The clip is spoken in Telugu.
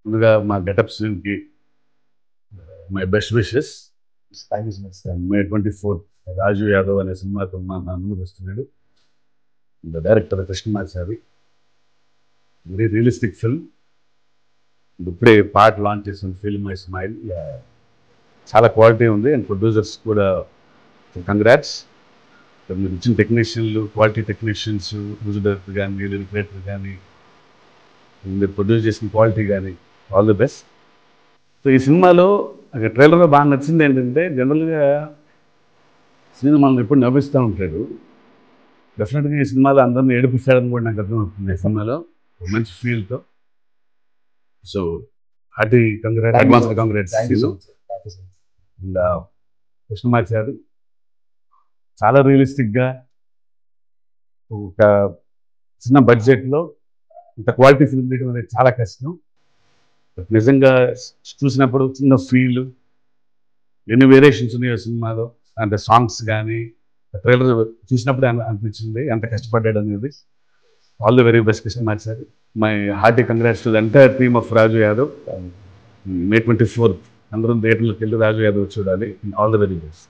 ముందుగా మా గెటప్స్ కి మై బెస్ట్ విషెస్. మే 24 రాజు యాదవ్ అనే సినిమాతో మా ముందుకు వస్తున్నాడు. Director Krishnamachari. Very realistic film. ఇప్పుడే పార్ట్ లాంచ్ చేసిన ఫిల్మ్ మై స్మైల్. చాలా క్వాలిటీ ఉంది. అండ్ ప్రొడ్యూసర్స్ కూడా కంగ్రాట్స్. మీరు ఇచ్చిన టెక్నీషియన్లు, క్వాలిటీ టెక్నీషియన్స్, మ్యూజిక్ డైరెక్టర్ కానీ, లిరిక్ రైటర్ కానీ, మీరు ప్రొడ్యూస్ చేసిన క్వాలిటీ కానీ, ఆల్ ది బెస్ట్. సో ఈ సినిమాలో ట్రైలర్లో బాగా నచ్చింది ఏంటంటే, జనరల్గా సినిమా మనల్ని ఎప్పుడు నవ్విస్తూ ఉంటాడు. డెఫినెట్గా ఈ సినిమాలో అందరినీ ఏడిపిస్తాడని కూడా నాకు అర్థమవుతుంది. ఈ సినిమాలో మంచి ఫీల్తో. So hearty advance congrats. And Krishnamachari చాలా రియలిస్టిక్గా ఒక చిన్న బడ్జెట్లో ఇంత క్వాలిటీ ఫిల్మ్ తీయడం అనేది చాలా కష్టం. నిజంగా చూసినప్పుడు చిన్న ఫీల్, ఎన్ని వేరియేషన్స్ ఉన్నాయో సినిమాలో. అంటే సాంగ్స్ కానీ ట్రైలర్ చూసినప్పుడు అనిపించింది ఎంత కష్టపడ్డాడు అనేది. All the very best Krishnamachari. My hearty congrats to the entire team of Raju Yadav. May 24 అందరం థియేటర్లోకి వెళ్ళి రాజు యాదవ్ చూడాలి. All the very best.